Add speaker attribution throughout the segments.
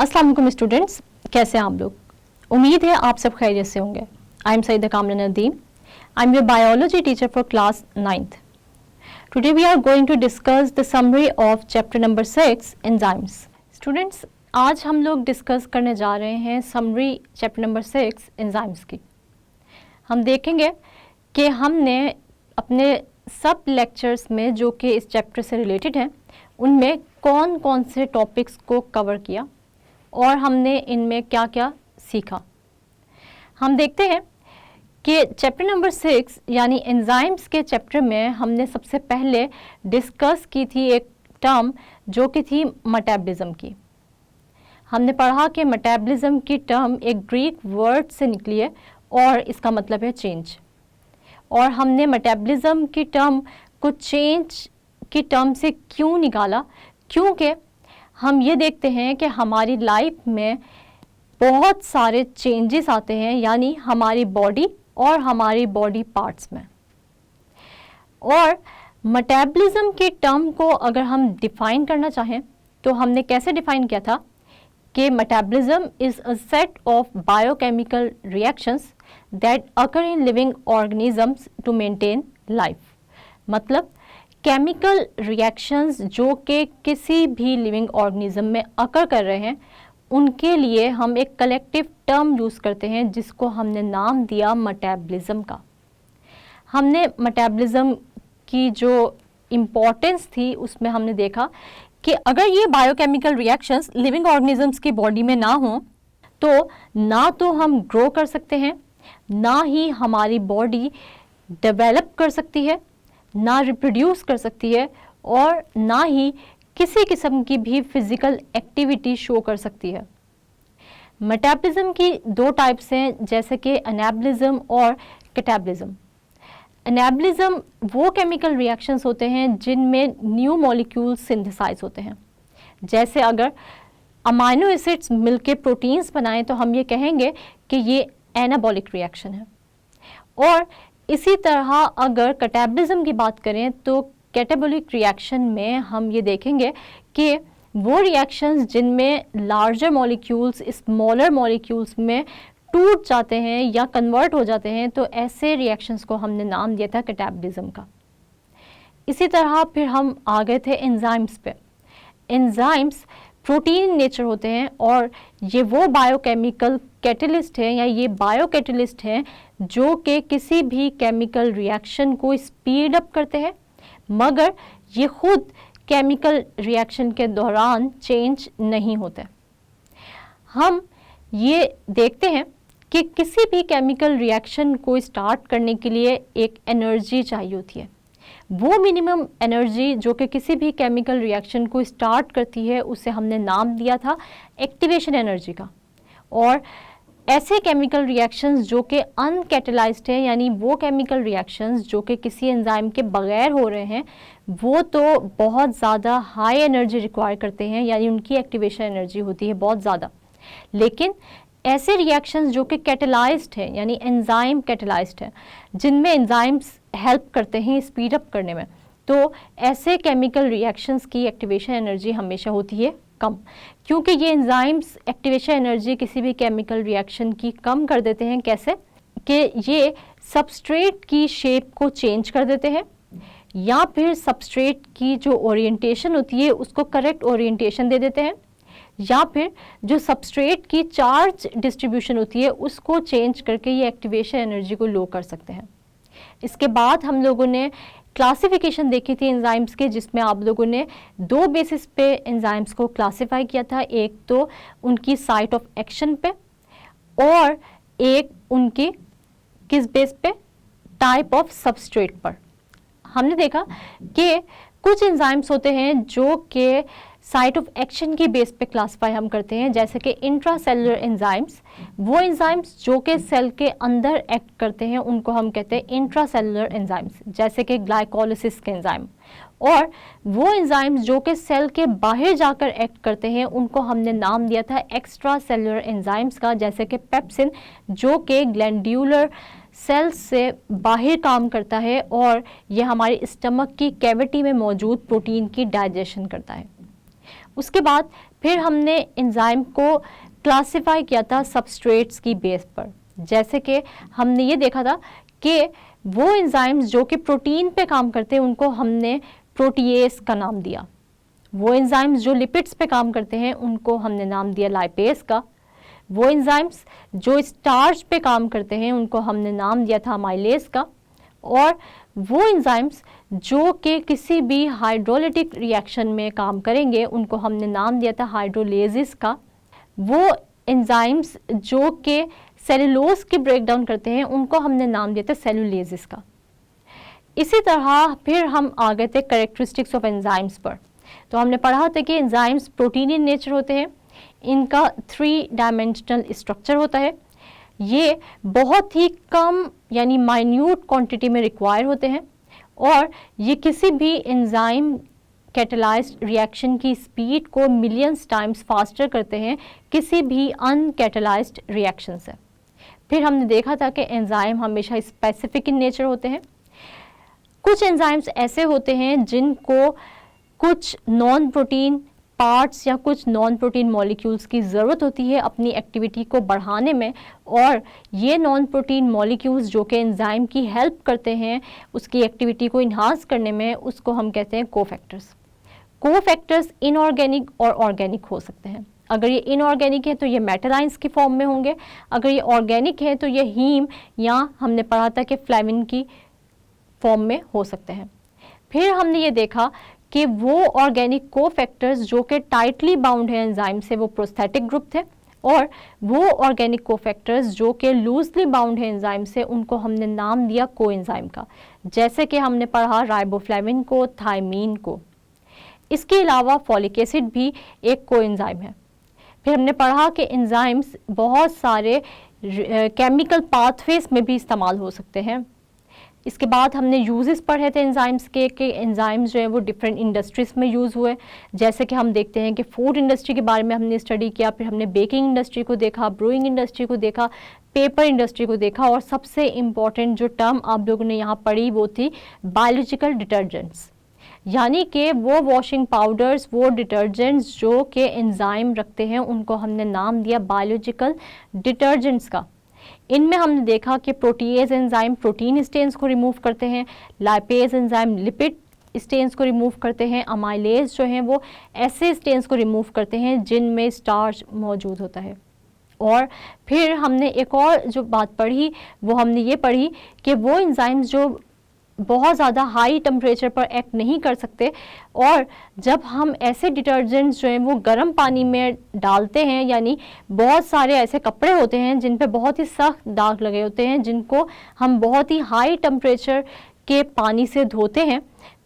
Speaker 1: अस्सलाम वालेकुम स्टूडेंट्स, कैसे हैं आप लोग? उम्मीद है आप सब खैरियत से होंगे। I am Saeeda Kamran Nadeem. I am your biology teacher for class 9th। Today we are going to discuss the summary of chapter number 6 enzymes. Students, आज हम लोग डिस्कस करने जा रहे हैं समरी चैप्टर नंबर 6 एंजाइम्स की। हम देखेंगे कि हमने अपने सब लेक्चर्स में जो कि इस चैप्टर से रिलेटेड हैं उनमें कौन कौन से टॉपिक्स को कवर किया और हमने इनमें क्या क्या सीखा। हम देखते हैं कि चैप्टर नंबर 6 यानी एंजाइम्स के चैप्टर में हमने सबसे पहले डिस्कस की थी एक टर्म जो कि थी मेटाबॉलिज्म की। हमने पढ़ा कि मेटाबॉलिज्म की टर्म एक ग्रीक वर्ड से निकली है और इसका मतलब है चेंज। और हमने मेटाबॉलिज्म की टर्म को चेंज की टर्म से क्यों निकाला, क्योंकि हम ये देखते हैं कि हमारी लाइफ में बहुत सारे चेंजेस आते हैं, यानी हमारी बॉडी और हमारी बॉडी पार्ट्स में। और मेटाबॉलिज्म की टर्म को अगर हम डिफाइन करना चाहें तो हमने कैसे डिफाइन किया था कि metabolism is a set of biochemical reactions that occur in living organisms to maintain life. मतलब केमिकल रिएक्शंस जो कि किसी भी लिविंग ऑर्गेनिज्म में अकर कर रहे हैं उनके लिए हम एक कलेक्टिव टर्म यूज़ करते हैं जिसको हमने नाम दिया मेटाबॉलिज्म का। हमने मेटाबॉलिज्म की जो इम्पोर्टेंस थी उसमें हमने देखा कि अगर ये बायोकेमिकल रिएक्शंस लिविंग ऑर्गेनिजम्स की बॉडी में ना हों तो ना तो हम ग्रो कर सकते हैं, ना ही हमारी बॉडी डेवलप कर सकती है, ना रिप्रोड्यूस कर सकती है और ना ही किसी किस्म की भी फिजिकल एक्टिविटी शो कर सकती है। मेटाबॉलिज्म की दो टाइप्स हैं, जैसे कि एनाबॉलिज्म और कैटाबॉलिज्म। एनाबॉलिज्म वो केमिकल रिएक्शंस होते हैं जिनमें न्यू मॉलिक्यूल्स सिंथेसाइज होते हैं। जैसे अगर अमाइनो एसिड्स मिलके प्रोटीन्स बनाएं तो हम ये कहेंगे कि ये एनाबॉलिक रिएक्शन है। और इसी तरह अगर कैटाबॉलिज्म की बात करें तो कैटाबॉलिक रिएक्शन में हम ये देखेंगे कि वो रिएक्शंस जिनमें लार्जर मॉलिक्यूल्स स्मॉलर मॉलिक्यूल्स में टूट जाते हैं या कन्वर्ट हो जाते हैं, तो ऐसे रिएक्शंस को हमने नाम दिया था कैटाबॉलिज्म का। इसी तरह फिर हम आ गए थे एंजाइम्स पे। एंजाइम्स प्रोटीन नेचर होते हैं और ये वो बायोकेमिकल कैटलिस्ट हैं या ये बायो कैटलिस्ट हैं जो कि किसी भी केमिकल रिएक्शन को स्पीड अप करते हैं, मगर ये खुद केमिकल रिएक्शन के दौरान चेंज नहीं होते। हम ये देखते हैं कि किसी भी केमिकल रिएक्शन को स्टार्ट करने के लिए एक एनर्जी चाहिए होती है। वो मिनिमम एनर्जी जो कि किसी भी केमिकल रिएक्शन को स्टार्ट करती है उसे हमने नाम दिया था एक्टिवेशन एनर्जी का। और ऐसे केमिकल रिएक्शंस जो कि अनकैटलाइज्ड हैं, यानी वो केमिकल रिएक्शंस जो कि किसी एंजाइम के बगैर हो रहे हैं, वो तो बहुत ज़्यादा हाई एनर्जी रिक्वायर करते हैं, यानी उनकी एक्टिवेशन एनर्जी होती है बहुत ज़्यादा। लेकिन ऐसे रिएक्शंस जो कि कैटलाइज्ड हैं, यानी एंजाइम कैटलाइज्ड हैं, जिनमें एंजाइम्स हेल्प करते हैं स्पीड अप करने में, तो ऐसे केमिकल रिएक्शंस की एक्टिवेशन एनर्जी हमेशा होती है कम, क्योंकि ये एंजाइम्स एक्टिवेशन एनर्जी किसी भी केमिकल रिएक्शन की कम कर देते हैं। कैसे कि ये सबस्ट्रेट की शेप को चेंज कर देते हैं या फिर सबस्ट्रेट की जो ओरिएंटेशन होती है उसको करेक्ट ओरिएंटेशन दे देते हैं, या फिर जो सबस्ट्रेट की चार्ज डिस्ट्रीब्यूशन होती है उसको चेंज करके ये एक्टिवेशन एनर्जी को लो कर सकते हैं। इसके बाद हम लोगों ने क्लासिफिकेशन देखी थी एंजाइम्स के, जिसमें आप लोगों ने दो बेसिस पे एंजाइम्स को क्लासिफाई किया था। एक तो उनकी साइट ऑफ एक्शन पे और एक उनकी किस बेस पे, टाइप ऑफ सबस्ट्रेट पर। हमने देखा कि कुछ एंजाइम्स होते हैं जो कि साइट ऑफ एक्शन की बेस पे क्लासिफाई हम करते हैं, जैसे कि इंट्रासेलुलर एंजाइम्स। वो एंजाइम्स जो कि सेल के अंदर एक्ट करते हैं उनको हम कहते हैं इंट्रासेलुलर एंजाइम्स, जैसे कि ग्लाइकोलिसिस के एंजाइम। और वो एंजाइम्स जो कि सेल के बाहर जाकर एक्ट करते हैं उनको हमने नाम दिया था एक्स्ट्रा सेलुलर एंजाइम्स का, जैसे कि पेप्सिन जो कि ग्लैंड्यूलर सेल्स से बाहर काम करता है और ये हमारे स्टमक की कैविटी में मौजूद प्रोटीन की डाइजेशन करता है। उसके बाद फिर हमने एंजाइम को क्लासिफाई किया था सबस्ट्रेट्स की बेस पर। जैसे कि हमने ये देखा था कि वो एंजाइम्स जो कि प्रोटीन पे काम करते हैं उनको हमने प्रोटीएस का नाम दिया, वो एंजाइम्स जो लिपिड्स पे काम करते हैं उनको हमने नाम दिया लाइपेस का, वो एंजाइम्स जो स्टार्च पे काम करते हैं उनको हमने नाम दिया था अमाइलेज का, और वो एंजाइम्स जो कि किसी भी हाइड्रोलिटिक रिएक्शन में काम करेंगे उनको हमने नाम दिया था हाइड्रोलेसिस का, वो एंजाइम्स जो कि सेलुलोज की ब्रेक डाउन करते हैं उनको हमने नाम दिया था सेलुलेसिस का। इसी तरह फिर हम आ गए थे कैरेक्टरिस्टिक्स ऑफ एंजाइम्स पर। तो हमने पढ़ा था कि एंजाइम्स प्रोटीन इन नेचर होते हैं, इनका 3 डायमेंशनल स्ट्रक्चर होता है, ये बहुत ही कम यानी माइन्यूट क्वांटिटी में रिक्वायर होते हैं, और ये किसी भी एंजाइम कैटेलाइज्ड रिएक्शन की स्पीड को मिलियंस टाइम्स फास्टर करते हैं किसी भी अनकैटेलाइज्ड रिएक्शन से। फिर हमने देखा था कि एंजाइम हमेशा स्पेसिफिक इन नेचर होते हैं। कुछ एंजाइम्स ऐसे होते हैं जिनको कुछ नॉन प्रोटीन पार्ट्स या कुछ नॉन प्रोटीन मॉलिक्यूल्स की ज़रूरत होती है अपनी एक्टिविटी को बढ़ाने में, और ये नॉन प्रोटीन मॉलिक्यूल्स जो कि एंजाइम की हेल्प करते हैं उसकी एक्टिविटी को इन्हांस करने में, उसको हम कहते हैं कोफैक्टर्स। कोफैक्टर्स इनऑर्गेनिक और ऑर्गेनिक हो सकते हैं। अगर ये इनऑर्गेनिक है तो ये मेटल आयंस की फॉर्म में होंगे, अगर ये ऑर्गेनिक है तो ये हीम या हमने पढ़ा था कि फ्लेविन की फॉर्म में हो सकते हैं। फिर हमने ये देखा कि वो ऑर्गेनिक कोफैक्टर्स जो कि टाइटली बाउंड है एंजाइम से वो प्रोस्थेटिक ग्रुप थे, और वो ऑर्गेनिक कोफैक्टर्स जो कि लूजली बाउंड है एंजाइम से उनको हमने नाम दिया कोएंजाइम का, जैसे कि हमने पढ़ा राइबोफ्लेविन को, थायमीन को। इसके अलावा फॉलिक एसिड भी एक कोएंजाइम है। फिर हमने पढ़ा कि एंजाइम्स बहुत सारे केमिकल पाथवेज में भी इस्तेमाल हो सकते हैं। इसके बाद हमने यूजेस पढ़े थे एंजाइम्स के कि एंजाइम्स जो है वो डिफरेंट इंडस्ट्रीज़ में यूज़ हुए, जैसे कि हम देखते हैं कि फूड इंडस्ट्री के बारे में हमने स्टडी किया, फिर हमने बेकिंग इंडस्ट्री को देखा, ब्रूइंग इंडस्ट्री को देखा, पेपर इंडस्ट्री को देखा, और सबसे इम्पॉर्टेंट जो टर्म आप लोगों ने यहाँ पढ़ी वो थी बायोलॉजिकल डिटर्जेंट्स, यानी कि वो वॉशिंग पाउडर्स, वो डिटर्जेंट्स जो कि एंजाइम रखते हैं उनको हमने नाम दिया बायोलॉजिकल डिटर्जेंट्स का। इनमें हमने देखा कि प्रोटीएज एंजाइम प्रोटीन स्टेन्स को रिमूव करते हैं, लाइपेज एंजाइम लिपिड स्टेन्स को रिमूव करते हैं, अमाइलेज जो हैं वो ऐसे स्टेन्स को रिमूव करते हैं जिनमें स्टार्च मौजूद होता है। और फिर हमने एक और जो बात पढ़ी वो हमने ये पढ़ी कि वो एंजाइम्स जो बहुत ज़्यादा हाई टेम्परेचर पर एक्ट नहीं कर सकते, और जब हम ऐसे डिटर्जेंट्स जो हैं वो गर्म पानी में डालते हैं, यानी बहुत सारे ऐसे कपड़े होते हैं जिन पे बहुत ही सख्त दाग लगे होते हैं जिनको हम बहुत ही हाई टेम्परेचर के पानी से धोते हैं,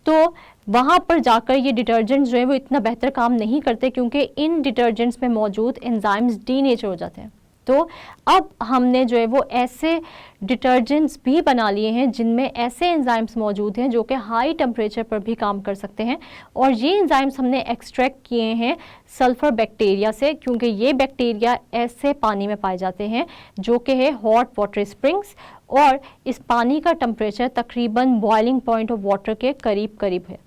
Speaker 1: तो वहाँ पर जाकर ये डिटर्जेंट्स जो हैं वो इतना बेहतर काम नहीं करते क्योंकि इन डिटर्जेंट्स में मौजूद एंजाइम्स डीनेचर हो जाते हैं। तो अब हमने जो है वो ऐसे डिटर्जेंट्स भी बना लिए हैं जिनमें ऐसे एंजाइम्स मौजूद हैं जो कि हाई टेम्परेचर पर भी काम कर सकते हैं, और ये एंजाइम्स हमने एक्सट्रैक्ट किए हैं सल्फ़र बैक्टीरिया से, क्योंकि ये बैक्टीरिया ऐसे पानी में पाए जाते हैं जो कि है हॉट वाटर स्प्रिंग्स, और इस पानी का टेम्परेचर तकरीबन बॉइलिंग पॉइंट ऑफ वाटर के करीब करीब है।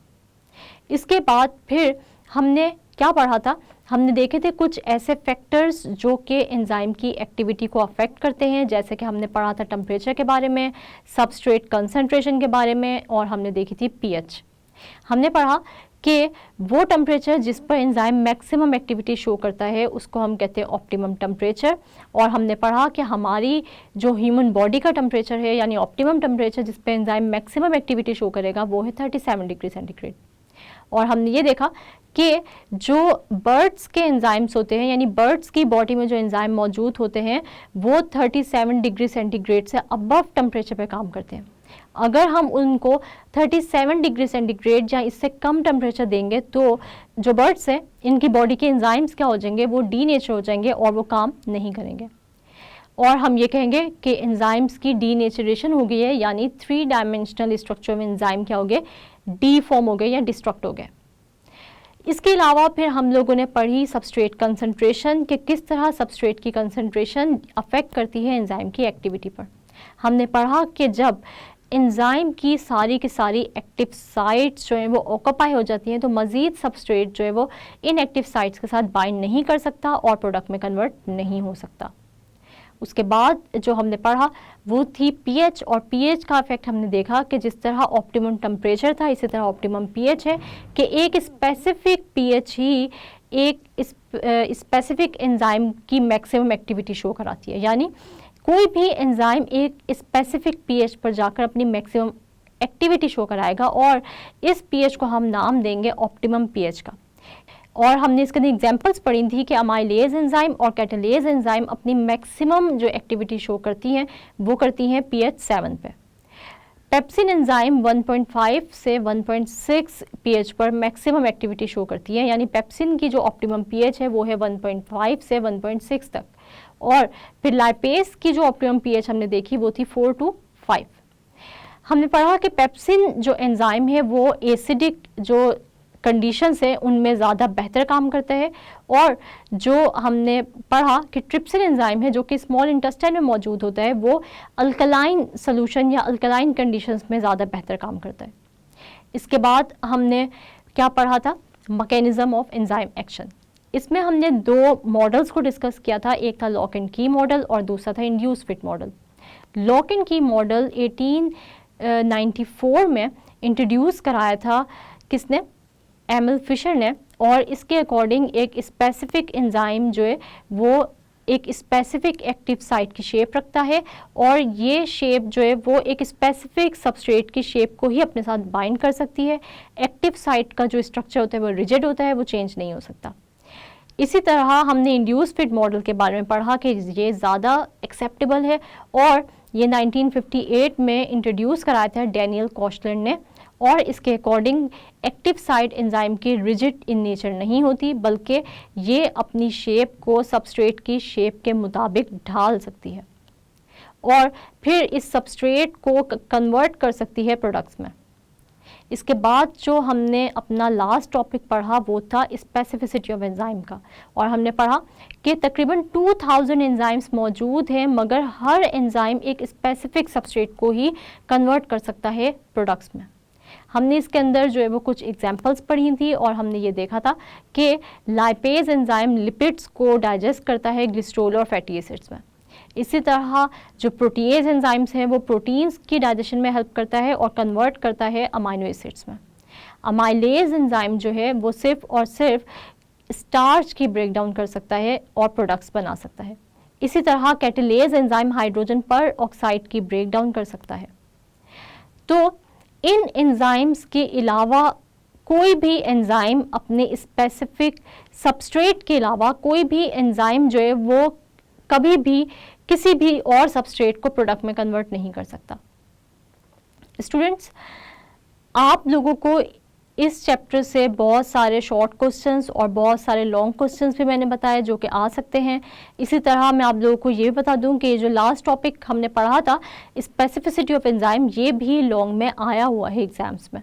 Speaker 1: इसके बाद फिर हमने क्या पढ़ा था, हमने देखे थे कुछ ऐसे फैक्टर्स जो कि एंजाइम की एक्टिविटी को अफेक्ट करते हैं, जैसे कि हमने पढ़ा था टेम्परेचर के बारे में, सबस्ट्रेट कंसंट्रेशन के बारे में, और हमने देखी थी पीएच। हमने पढ़ा कि वो टेम्परेचर जिस पर एंजाइम मैक्सिमम एक्टिविटी शो करता है उसको हम कहते हैं ऑप्टिमम टेम्परेचर, और हमने पढ़ा कि हमारी जो ह्यूमन बॉडी का टेम्परेचर है यानी ऑप्टिमम टेम्परेचर जिस पर एंजाइम मैक्सिमम एक्टिविटी शो करेगा वो है 37 डिग्री सेंटीग्रेड। और हमने ये देखा कि जो बर्ड्स के एंजाइम्स होते हैं यानी बर्ड्स की बॉडी में जो एंजाइम मौजूद होते हैं वो 37 डिग्री सेंटीग्रेड से अबव टेम्परेचर पे काम करते हैं। अगर हम उनको 37 डिग्री सेंटीग्रेड या इससे कम टेम्परेचर देंगे तो जो बर्ड्स हैं इनकी बॉडी के एंजाइम्स क्या हो जाएंगे, वो डीनेचर हो जाएंगे और वो काम नहीं करेंगे, और हम ये कहेंगे कि एंजाइम्स की डीनेचरेशन हो गई है, यानी 3 डायमेंशनल स्ट्रक्चर में एंजाइम क्या हो गए, डीफॉर्म हो गए या डिस्ट्रक्ट हो गए। इसके अलावा फिर हम लोगों ने पढ़ी सबस्ट्रेट कंसंट्रेशन कि किस तरह सबस्ट्रेट की कंसंट्रेशन अफेक्ट करती है एंजाइम की एक्टिविटी पर। हमने पढ़ा कि जब एंजाइम की सारी एक्टिव साइट्स जो हैं वो ऑक्यूपाई हो जाती हैं, तो मज़ीद सबस्ट्रेट जो है वो इन एक्टिव साइट्स के साथ बाइंड नहीं कर सकता और प्रोडक्ट में कन्वर्ट नहीं हो सकता। उसके बाद जो हमने पढ़ा वो थी पीएच, और पीएच का इफेक्ट हमने देखा कि जिस तरह ऑप्टिमम टेम्परेचर था इसी तरह ऑप्टिमम पीएच है, कि एक स्पेसिफिक पीएच ही एक स्पेसिफिक एंजाइम की मैक्सिमम एक्टिविटी शो कराती है। यानी कोई भी एंजाइम एक स्पेसिफिक पीएच पर जाकर अपनी मैक्सिमम एक्टिविटी शो कराएगा और इस पीएच को हम नाम देंगे ऑप्टिमम पीएच का। और हमने इसके एग्जांपल्स पढ़ी थी कि अमाइलेज एंजाइम और कैटालेज एंजाइम अपनी मैक्सिमम जो एक्टिविटी शो करती हैं वो करती हैं पीएच 7 पे। पेप्सिन एंजाइम 1.5 से 1.6 पीएच पर मैक्सिमम एक्टिविटी शो करती है, यानी पेप्सिन की जो ऑप्टिमम पीएच है वो है 1.5 से 1.6 तक। और फिर लाइपेज की जो ऑप्टिमम पीएच हमने देखी वो थी 4 to 5। हमने पढ़ा कि पेप्सिन जो एंजाइम है वो एसिडिक जो कंडीशंस है उनमें ज़्यादा बेहतर काम करता है, और जो हमने पढ़ा कि ट्रिप्सिन एंजाइम है जो कि स्मॉल इंटेस्टाइन में मौजूद होता है वो अल्कलाइन सोल्यूशन या अल्कलाइन कंडीशंस में ज़्यादा बेहतर काम करता है। इसके बाद हमने क्या पढ़ा था, मैकेनिज्म ऑफ एंजाइम एक्शन। इसमें हमने दो मॉडल्स को डिस्कस किया था, एक था लॉक एंड की मॉडल और दूसरा था induce fit model. Lock and की मॉडल 1894 में इंट्रोड्यूस कराया था किसने, एमिल फिशर ने, और इसके अकॉर्डिंग एक स्पेसिफिक एंजाइम जो है वो एक स्पेसिफिक एक्टिव साइट की शेप रखता है, और ये शेप जो है वो एक स्पेसिफिक सबस्ट्रेट की शेप को ही अपने साथ बाइंड कर सकती है। एक्टिव साइट का जो स्ट्रक्चर होता है वो रिजिड होता है, वो चेंज नहीं हो सकता। इसी तरह हमने इंड्यूस फिट मॉडल के बारे में पढ़ा कि ये ज़्यादा एक्सेप्टेबल है, और ये 1958 में इंट्रोड्यूस कराया था डैनियल कॉशलैंड ने, और इसके अकॉर्डिंग एक्टिव साइट एंजाइम की रिजिड इन नेचर नहीं होती, बल्कि ये अपनी शेप को सबस्ट्रेट की शेप के मुताबिक ढाल सकती है और फिर इस सबस्ट्रेट को कन्वर्ट कर सकती है प्रोडक्ट्स में। इसके बाद जो हमने अपना लास्ट टॉपिक पढ़ा वो था स्पेसिफिसिटी ऑफ एंजाइम का, और हमने पढ़ा कि तकरीबन 2000 एंजाइम्स मौजूद हैं, मगर हर एंजाइम एक स्पेसिफिक सबस्ट्रेट को ही कन्वर्ट कर सकता है प्रोडक्ट्स में। हमने इसके अंदर जो है वो कुछ एग्जांपल्स पढ़ी थी, और हमने ये देखा था कि लाइपेज एंजाइम लिपिड्स को डाइजेस्ट करता है ग्लिसरॉल और फैटी एसिड्स में। इसी तरह जो प्रोटीएज एंजाइम्स हैं वो प्रोटीन्स की डाइजेशन में हेल्प करता है और कन्वर्ट करता है अमाइनो एसिड्स में। अमाइलेज एंजाइम जो है वो सिर्फ और सिर्फ स्टार्च की ब्रेक डाउन कर सकता है और प्रोडक्ट्स बना सकता है। इसी तरह कैटालेज एंजाइम हाइड्रोजन पर ऑक्साइड की ब्रेक डाउन कर सकता है। तो इन एंजाइम्स के अलावा कोई भी एंजाइम अपने स्पेसिफिक सबस्ट्रेट के अलावा कोई भी एंजाइम जो है वो कभी भी किसी भी और सबस्ट्रेट को प्रोडक्ट में कन्वर्ट नहीं कर सकता। स्टूडेंट्स, आप लोगों को इस चैप्टर से बहुत सारे शॉर्ट क्वेश्चंस और बहुत सारे लॉन्ग क्वेश्चंस भी मैंने बताए जो कि आ सकते हैं। इसी तरह मैं आप लोगों को ये बता दूं कि जो लास्ट टॉपिक हमने पढ़ा था स्पेसिफिसिटी ऑफ एंजाइम, ये भी लॉन्ग में आया हुआ है एग्जाम्स में,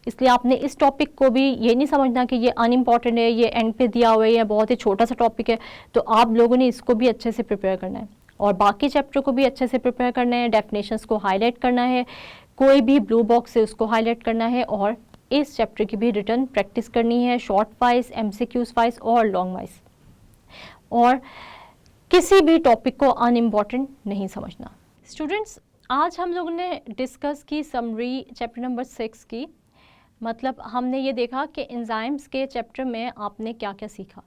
Speaker 1: इसलिए आपने इस टॉपिक को भी ये नहीं समझना कि ये अनइम्पॉर्टेंट है, ये एंड पे दिया हुआ है, या बहुत ही छोटा सा टॉपिक है। तो आप लोगों ने इसको भी अच्छे से प्रिपेयर करना है और बाकी चैप्टर को भी अच्छे से प्रिपेयर करना है, डेफिनेशंस को हाईलाइट करना है, कोई भी ब्लू बॉक्स से उसको हाईलाइट करना है, और इस चैप्टर की भी रिटर्न प्रैक्टिस करनी है, शॉर्ट वाइज, MCQs वाइज और लॉन्ग वाइज, और किसी भी टॉपिक को अनइम्पॉर्टेंट नहीं समझना। स्टूडेंट्स, आज हम लोगों ने डिस्कस की समरी चैप्टर नंबर 6 की, मतलब हमने ये देखा कि एंजाइम्स के चैप्टर में आपने क्या क्या सीखा।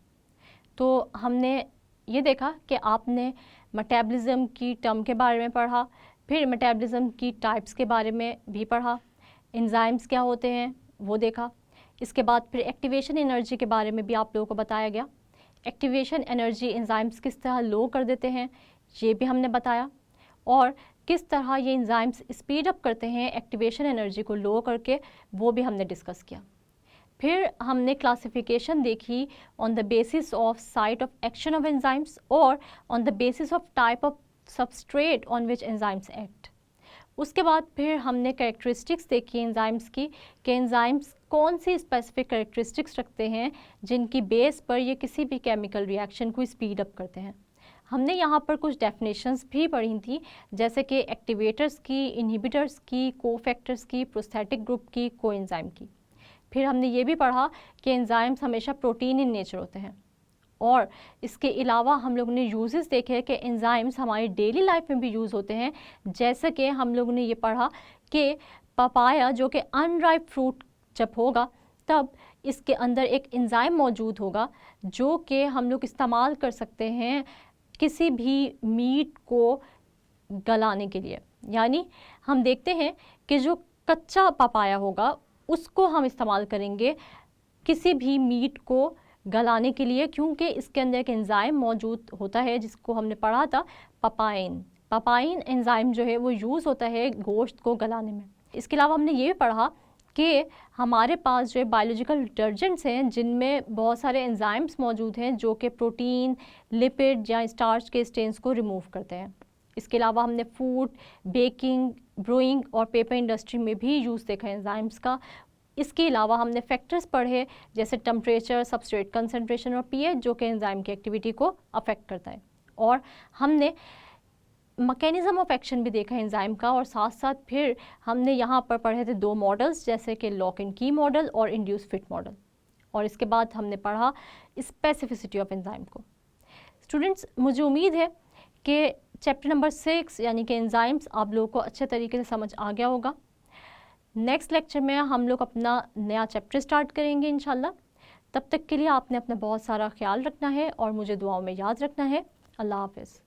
Speaker 1: तो हमने ये देखा कि आपने मेटाबॉलिज्म की टर्म के बारे में पढ़ा, फिर मेटाबॉलिज्म की टाइप्स के बारे में भी पढ़ा, एंजाइम्स क्या होते हैं वो देखा। इसके बाद फिर एक्टिवेशन एनर्जी के बारे में भी आप लोगों को बताया गया। एक्टिवेशन एनर्जी एंजाइम्स किस तरह लो कर देते हैं ये भी हमने बताया, और किस तरह ये एंजाइम्स स्पीड अप करते हैं एक्टिवेशन एनर्जी को लो करके, वो भी हमने डिस्कस किया। फिर हमने क्लासिफिकेशन देखी on the basis of site of action of enzymes और on the basis of type of substrate on which enzymes act. उसके बाद फिर हमने कैरेक्टरिस्टिक्स देखी एंजाइम्स की, कि एंजाइम्स कौन सी स्पेसिफिक कैरेक्टरिस्टिक्स रखते हैं जिनकी बेस पर ये किसी भी केमिकल रिएक्शन को स्पीड अप करते हैं। हमने यहाँ पर कुछ डेफिनेशंस भी पढ़ी थी, जैसे कि एक्टिवेटर्स की, इनहिबिटर्स की, कोफैक्टर्स की, प्रोस्थेटिक ग्रुप की, कोएंजाइम की। फिर हमने ये भी पढ़ा कि एंजाइम्स हमेशा प्रोटीन इन नेचर होते हैं। और इसके अलावा हम लोगों ने यूजेस देखे हैं कि एंजाइम्स हमारी डेली लाइफ में भी यूज़ होते हैं। जैसे कि हम लोगों ने ये पढ़ा कि पपाया जो कि अनराइप फ्रूट जब होगा तब इसके अंदर एक एंजाइम मौजूद होगा जो कि हम लोग इस्तेमाल कर सकते हैं किसी भी मीट को गलाने के लिए। यानी हम देखते हैं कि जो कच्चा पपाया होगा उसको हम इस्तेमाल करेंगे किसी भी मीट को गलाने के लिए, क्योंकि इसके अंदर एक एंजाइम मौजूद होता है जिसको हमने पढ़ा था पपाइन। पपाइन एंजाइम जो है वो यूज़ होता है गोश्त को गलाने में। इसके अलावा हमने ये भी पढ़ा कि हमारे पास जो है बायोलॉजिकल डिटर्जेंट्स हैं जिनमें बहुत सारे एंजाइम्स मौजूद हैं जो कि प्रोटीन, लिपिड या स्टार्च के स्टेन्स को रिमूव करते हैं। इसके अलावा हमने फूड, बेकिंग, ब्रूइंग और पेपर इंडस्ट्री में भी यूज़ देखा है एंजाइम्स का। इसके अलावा हमने फैक्टर्स पढ़े जैसे टेम्परेचर, सबस्ट्रेट कंसंट्रेशन और पीएच जो कि एंजाइम की एक्टिविटी को अफेक्ट करता है। और हमने मैकेनिज्म ऑफ एक्शन भी देखा है एंजाइम का, और साथ साथ फिर हमने यहाँ पर पढ़े थे 2 मॉडल्स जैसे कि लॉक एंड की मॉडल और इंड्यूस फिट मॉडल। और इसके बाद हमने पढ़ा स्पेसिफिसिटी ऑफ एंजाइम को। स्टूडेंट्स, मुझे उम्मीद है कि चैप्टर नंबर 6 यानी कि एंजाइम्स आप लोगों को अच्छे तरीके से समझ आ गया होगा। नेक्स्ट लेक्चर में हम लोग अपना नया चैप्टर स्टार्ट करेंगे इंशाल्लाह। तब तक के लिए आपने अपना बहुत सारा ख्याल रखना है और मुझे दुआओं में याद रखना है। अल्लाह हाफ़िज़।